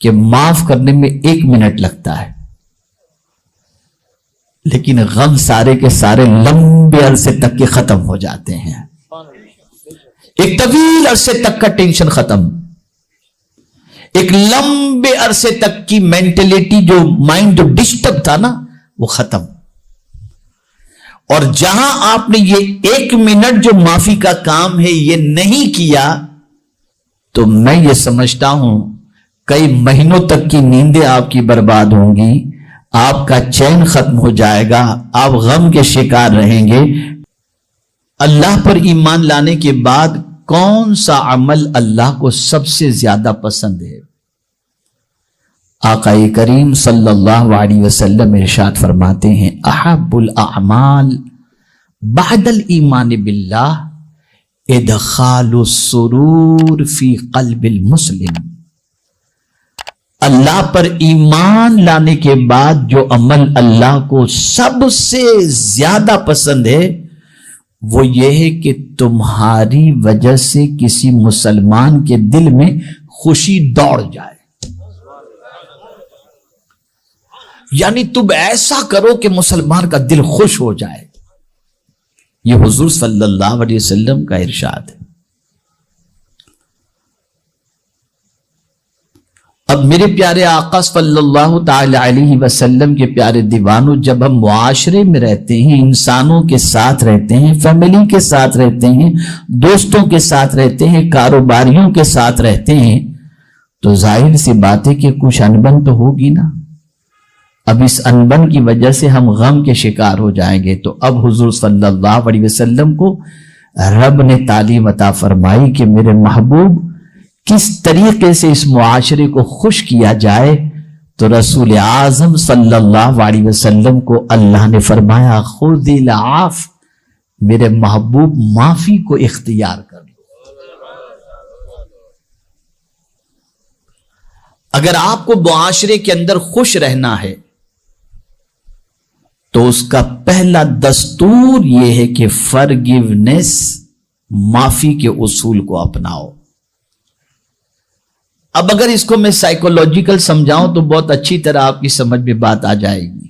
کہ معاف کرنے میں 1 منٹ لگتا ہے، لیکن غم سارے کے سارے لمبے عرصے تک کے ختم ہو جاتے ہیں. ایک طویل عرصے تک کا ٹینشن ختم، ایک لمبے عرصے تک کی مینٹلٹی جو مائنڈ جو ڈسٹرب تھا نا وہ ختم. اور جہاں آپ نے یہ 1 منٹ جو معافی کا کام ہے یہ نہیں کیا تو میں یہ سمجھتا ہوں کئی مہینوں تک کی نیندیں آپ کی برباد ہوں گی، آپ کا چین ختم ہو جائے گا، آپ غم کے شکار رہیں گے. اللہ پر ایمان لانے کے بعد کون سا عمل اللہ کو سب سے زیادہ پسند ہے؟ آقا کریم صلی اللہ علیہ وسلم ارشاد فرماتے ہیں احب الاعمال بعد الایمان باللہ ادخال السرور فی قلب المسلم. اللہ پر ایمان لانے کے بعد جو عمل اللہ کو سب سے زیادہ پسند ہے وہ یہ ہے کہ تمہاری وجہ سے کسی مسلمان کے دل میں خوشی دوڑ جائے. یعنی تم ایسا کرو کہ مسلمان کا دل خوش ہو جائے. یہ حضور صلی اللہ علیہ وسلم کا ارشاد ہے. اب میرے پیارے آقا صلی اللہ تعالی علیہ وسلم کے پیارے دیوانوں، جب ہم معاشرے میں رہتے ہیں، انسانوں کے ساتھ رہتے ہیں، فیملی کے ساتھ رہتے ہیں، دوستوں کے ساتھ رہتے ہیں، کاروباریوں کے ساتھ رہتے ہیں، تو ظاہر سی بات ہے کہ کچھ انبن تو ہوگی نا. اب اس انبن کی وجہ سے ہم غم کے شکار ہو جائیں گے. تو اب حضور صلی اللہ علیہ وسلم کو رب نے تعلیم عطا فرمائی کہ میرے محبوب کس طریقے سے اس معاشرے کو خوش کیا جائے. تو رسول اعظم صلی اللہ علیہ وسلم کو اللہ نے فرمایا خذ العفو، میرے محبوب معافی کو اختیار کر لو. اگر آپ کو معاشرے کے اندر خوش رہنا ہے تو اس کا پہلا دستور یہ ہے کہ فرگیونیس، معافی کے اصول کو اپناؤ. اب اگر اس کو میں سائیکولوجیکل سمجھاؤں تو بہت اچھی طرح آپ کی سمجھ میں بات آ جائے گی.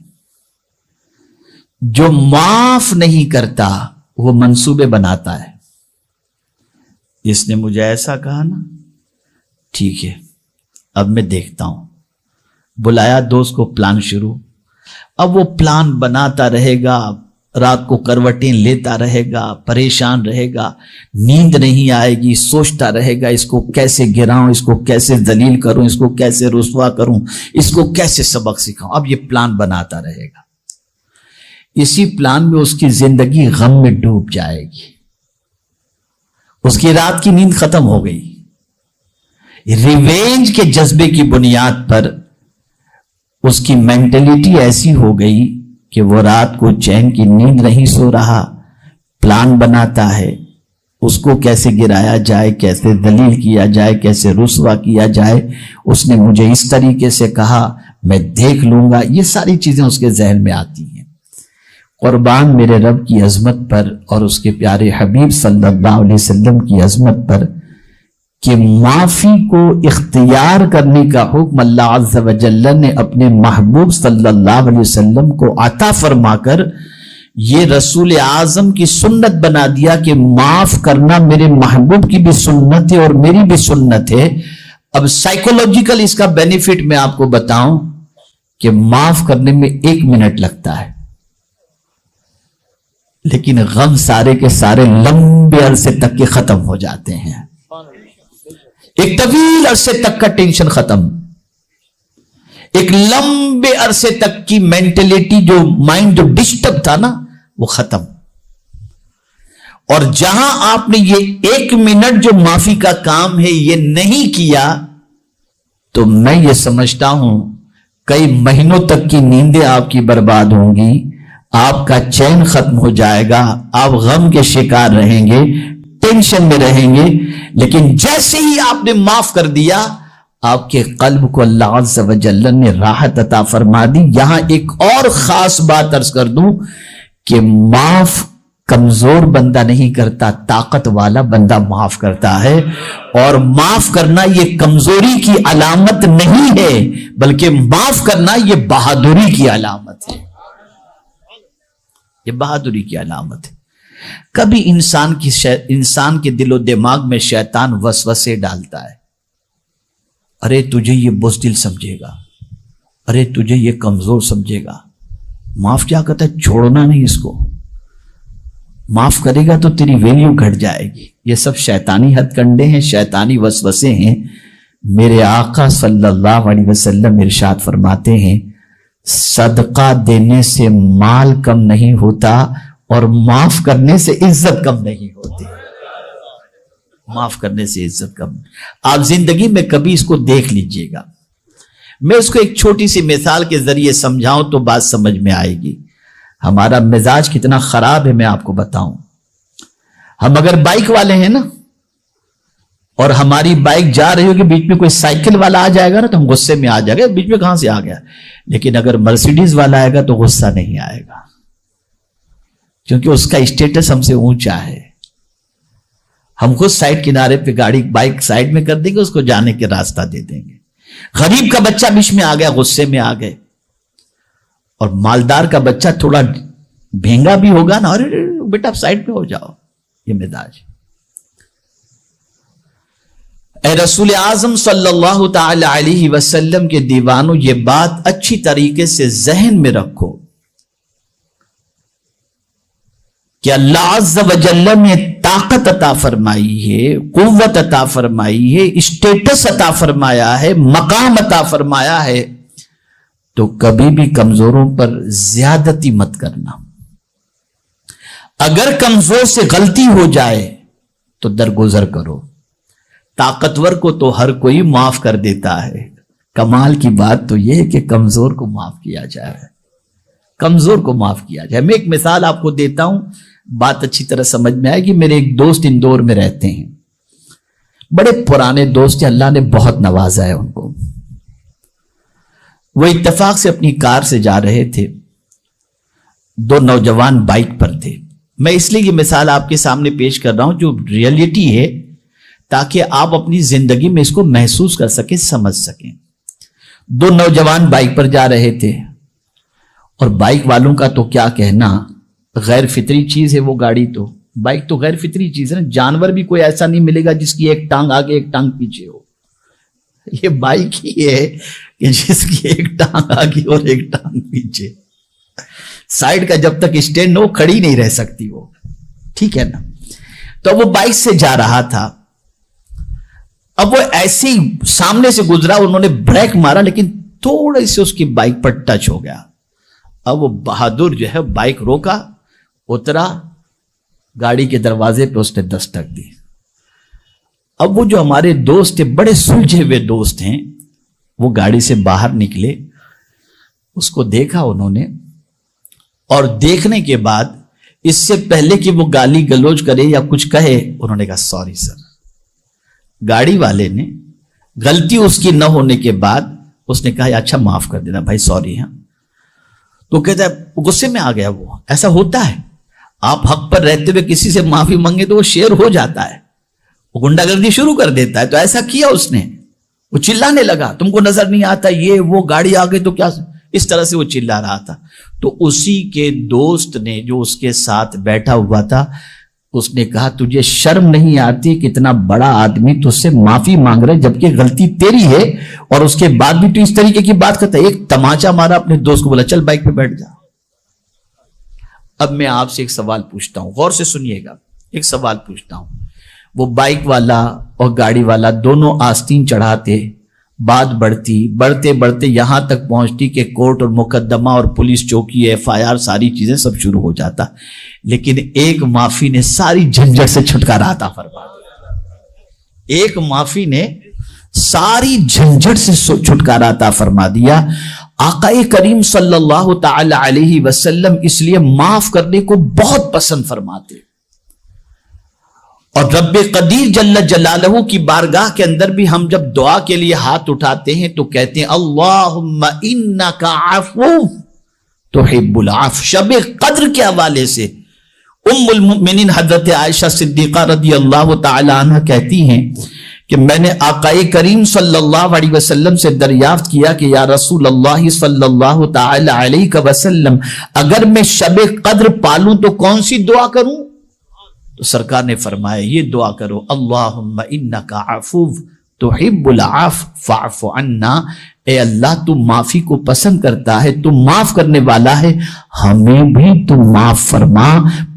جو معاف نہیں کرتا وہ منصوبے بناتا ہے. اس نے مجھے ایسا کہا نا، ٹھیک ہے اب میں دیکھتا ہوں. بلایا دوست کو، پلان شروع. اب وہ پلان بناتا رہے گا، رات کو کروٹیں لیتا رہے گا، پریشان رہے گا، نیند نہیں آئے گی، سوچتا رہے گا اس کو کیسے گراؤں، اس کو کیسے ذلیل کروں، اس کو کیسے رسوا کروں، اس کو کیسے سبق سکھاؤں. اب یہ پلان بناتا رہے گا. اسی پلان میں اس کی زندگی غم میں ڈوب جائے گی. اس کی رات کی نیند ختم ہو گئی. ریونج کے جذبے کی بنیاد پر اس کی مینٹلٹی ایسی ہو گئی کہ وہ رات کو چین کی نیند نہیں سو رہا. پلان بناتا ہے اس کو کیسے گرایا جائے، کیسے ذلیل کیا جائے، کیسے رسوا کیا جائے. اس نے مجھے اس طریقے سے کہا، میں دیکھ لوں گا. یہ ساری چیزیں اس کے ذہن میں آتی ہیں. قربان میرے رب کی عظمت پر اور اس کے پیارے حبیب صلی اللہ علیہ وسلم کی عظمت پر کہ معافی کو اختیار کرنے کا حکم اللہ عز و جل نے اپنے محبوب صلی اللہ علیہ وسلم کو عطا فرما کر یہ رسول اعظم کی سنت بنا دیا کہ معاف کرنا میرے محبوب کی بھی سنت ہے اور میری بھی سنت ہے. اب سائیکولوجیکل اس کا بینیفٹ میں آپ کو بتاؤں کہ معاف کرنے میں 1 منٹ لگتا ہے، لیکن غم سارے کے سارے لمبے عرصے تک کے ختم ہو جاتے ہیں. ایک طویل عرصے تک کا ٹینشن ختم، ایک لمبے عرصے تک کی مینٹلٹی جو مائنڈ جو ڈسٹرب تھا نا وہ ختم. اور جہاں آپ نے یہ 1 منٹ جو معافی کا کام ہے یہ نہیں کیا تو میں یہ سمجھتا ہوں کئی مہینوں تک کی نیندیں آپ کی برباد ہوں گی، آپ کا چین ختم ہو جائے گا، آپ غم کے شکار رہیں گے، ٹینشن میں رہیں گے. لیکن جیسے ہی آپ نے معاف کر دیا آپ کے قلب کو اللہ عز و جل نے راحت عطا فرما دی. یہاں ایک اور خاص بات عرض کر دوں کہ معاف کمزور بندہ نہیں کرتا، طاقت والا بندہ معاف کرتا ہے. اور معاف کرنا یہ کمزوری کی علامت نہیں ہے، بلکہ معاف کرنا یہ بہادری کی علامت ہے. یہ بہادری کی علامت ہے. کبھی انسان کے دل و دماغ میں شیطان وسوسے ڈالتا ہے، ارے تجھے یہ بزدل سمجھے گا، ارے تجھے یہ کمزور سمجھے گا. معاف کیا کہتا ہے؟ چھوڑنا نہیں اس کو. معاف کرے گا تو تیری ویلیو گھٹ جائے گی. یہ سب شیطانی ہتھ کنڈے ہیں، شیطانی وسوسے ہیں. میرے آقا صلی اللہ علیہ وسلم ارشاد فرماتے ہیں، صدقہ دینے سے مال کم نہیں ہوتا اور معاف کرنے سے عزت کم نہیں ہوتی. معاف کرنے سے عزت کم. آپ زندگی میں کبھی اس کو دیکھ لیجئے گا. میں اس کو ایک چھوٹی سی مثال کے ذریعے سمجھاؤں تو بات سمجھ میں آئے گی. ہمارا مزاج کتنا خراب ہے میں آپ کو بتاؤں. ہم اگر بائک والے ہیں نا اور ہماری بائک جا رہی ہوگی، بیچ میں کوئی سائیکل والا آ جائے گا نا تو ہم غصے میں آ جائے گا، بیچ میں کہاں سے آ گیا. لیکن اگر مرسیڈیز والا آئے گا تو غصہ نہیں آئے گا، کیونکہ اس کا اسٹیٹس ہم سے اونچا ہے. ہم خود سائڈ کنارے پہ گاڑی بائک سائڈ میں کر دیں گے، اس کو جانے کے راستہ دے دیں گے. غریب کا بچہ بیچ میں آ گیا، غصے میں آ گئے. اور مالدار کا بچہ تھوڑا بھینگا بھی ہوگا نا، ارے بیٹا سائڈ پہ ہو جاؤ. یہ مزاج. اے رسول اعظم صلی اللہ تعالی علیہ وسلم کے دیوانوں، یہ بات اچھی طریقے سے ذہن میں رکھو کہ اللہ عز و جل نے طاقت عطا فرمائی ہے، قوت عطا فرمائی ہے، اسٹیٹس عطا فرمایا ہے، مقام عطا فرمایا ہے، تو کبھی بھی کمزوروں پر زیادتی مت کرنا. اگر کمزور سے غلطی ہو جائے تو درگزر کرو. طاقتور کو تو ہر کوئی معاف کر دیتا ہے. کمال کی بات تو یہ ہے کہ کمزور کو معاف کیا جائے. کمزور کو معاف کیا جائے. میں ایک مثال آپ کو دیتا ہوں، بات اچھی طرح سمجھ میں آئے گی. میرے ایک دوست اندور میں رہتے ہیں، بڑے پرانے دوست ہیں، اللہ نے بہت نوازا ہے ان کو. وہ اتفاق سے اپنی کار سے جا رہے تھے، دو نوجوان بائک پر تھے. میں اس لیے یہ مثال آپ کے سامنے پیش کر رہا ہوں جو ریئلٹی ہے، تاکہ آپ اپنی زندگی میں اس کو محسوس کر سکیں، سمجھ سکیں. دو نوجوان بائک پر جا رہے تھے، اور بائک والوں کا تو کیا کہنا، غیر فطری چیز ہے وہ گاڑی. تو بائک تو غیر فطری چیز ہے نا. جانور بھی کوئی ایسا نہیں ملے گا جس کی ایک ٹانگ آگے ایک ٹانگ پیچھے ہو. یہ بائک ہی ہے کہ جس کی ایک ٹانگ آگے اور ایک ٹانگ پیچھے. سائیڈ کا جب تک اسٹینڈ ہو کھڑی نہیں رہ سکتی وہ. ٹھیک ہے نا. تو وہ بائک سے جا رہا تھا. اب وہ ایسے ہی سامنے سے گزرا، انہوں نے بریک مارا لیکن تھوڑے سے اس کی بائک پر ٹچ ہو گیا. اب وہ بہادر جو ہے بائک روکا، اترا، گاڑی کے دروازے پہ اس نے دستک دی. اب وہ جو ہمارے دوست تھے، بڑے سلجھے ہوئے دوست ہیں، وہ گاڑی سے باہر نکلے، اس کو دیکھا انہوں نے، اور دیکھنے کے بعد اس سے پہلے کہ وہ گالی گلوچ کرے یا کچھ کہے، انہوں نے کہا سوری سر. گاڑی والے نے غلطی اس کی نہ ہونے کے بعد اس نے کہا اچھا معاف کر دینا بھائی، سوری. ہاں تو کہتا ہے غصے میں آ گیا. وہ ایسا ہوتا ہے، آپ حق پر رہتے ہوئے کسی سے معافی مانگے تو وہ شیر ہو جاتا ہے، وہ گنڈا گردی شروع کر دیتا ہے. تو ایسا کیا اس نے، وہ چلانے لگا، تم کو نظر نہیں آتا یہ وہ، گاڑی آ گئی تو کیا، اس طرح سے وہ چلا رہا تھا. تو اسی کے دوست نے جو اس کے ساتھ بیٹھا ہوا تھا، اس نے کہا تجھے شرم نہیں آتی کہ اتنا بڑا آدمی تجھ سے معافی مانگ رہے جبکہ غلطی تیری ہے، اور اس کے بعد بھی تو اس طریقے کی بات کرتا ہے. ایک تماچا مارا اپنے دوست کو، بولا چل بائک پہ بیٹھ جا. اب میں آپ سے ایک سوال پوچھتا ہوں، غور سے سنیے گا. ایک سوال پوچھتا ہوں. وہ بائک والا اور گاڑی والا دونوں آستین چڑھاتے، بات بڑھتے بڑھتے یہاں تک پہنچتی کہ کورٹ اور مقدمہ اور پولیس چوکی، FIR، ساری چیزیں سب شروع ہو جاتا. لیکن ایک معافی نے ساری جھنجھٹ سے چھٹکارا عطا فرما دیا. ایک معافی نے ساری جھنجھٹ سے چھٹکارا عطا فرما دیا. آقا کریم صلی اللہ تعالی علیہ وسلم اس لیے معاف کرنے کو بہت پسند فرماتے. اور رب قدیر جل جلالہ کی بارگاہ کے اندر بھی ہم جب دعا کے لیے ہاتھ اٹھاتے ہیں تو کہتے ہیں اللہم انکا عفو تحب العفو. شب قدر کے حوالے سے ام المؤمنین حضرت عائشہ صدیقہ رضی اللہ تعالی عنہ کہتی ہیں کہ میں نے آقا کریم صلی اللہ علیہ وسلم سے دریافت کیا کہ یا رسول اللہ صلی اللہ تعالی علیہ وسلم، اگر میں شب قدر پالوں تو کون سی دعا کروں؟ تو سرکار نے فرمایا یہ دعا کرو، اللہم انک عفو تحب العفو فاعف عنا، اے اللہ تو معافی کو پسند کرتا ہے، تو معاف کرنے والا ہے، ہمیں بھی تو معاف فرما۔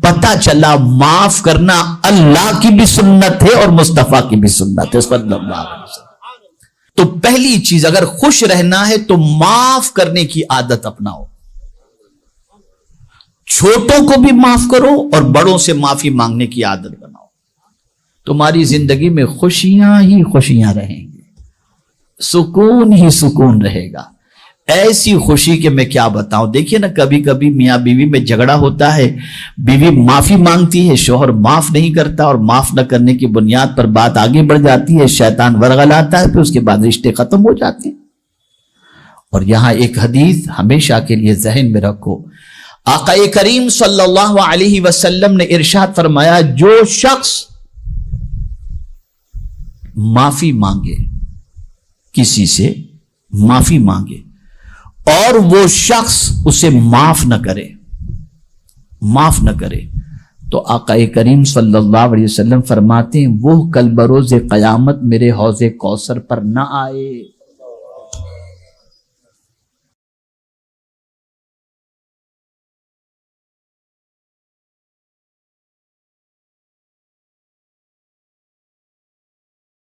پتہ چلا معاف کرنا اللہ کی بھی سنت ہے اور مصطفیٰ کی بھی سنت ہے صلی اللہ علیہ وسلم۔ تو پہلی چیز، اگر خوش رہنا ہے تو معاف کرنے کی عادت اپناؤ، چھوٹوں کو بھی معاف کرو اور بڑوں سے معافی مانگنے کی عادت بناؤ، تمہاری زندگی میں خوشیاں ہی خوشیاں رہیں گی، سکون ہی سکون رہے گا، ایسی خوشی کہ میں کیا بتاؤں۔ دیکھیے نا، کبھی کبھی میاں بیوی میں جھگڑا ہوتا ہے، بیوی معافی مانگتی ہے، شوہر معاف نہیں کرتا، اور معاف نہ کرنے کی بنیاد پر بات آگے بڑھ جاتی ہے، شیطان ورغلاتا ہے، پھر اس کے بعد رشتے ختم ہو جاتے ہیں۔ اور یہاں ایک حدیث ہمیشہ کے لیے ذہن میں رکھو، آقا کریم صلی اللہ علیہ وسلم نے ارشاد فرمایا، جو شخص معافی مانگے، کسی سے معافی مانگے اور وہ شخص اسے معاف نہ کرے تو آقا کریم صلی اللہ علیہ وسلم فرماتے ہیں وہ کل بروز قیامت میرے حوض کوثر پر نہ آئے۔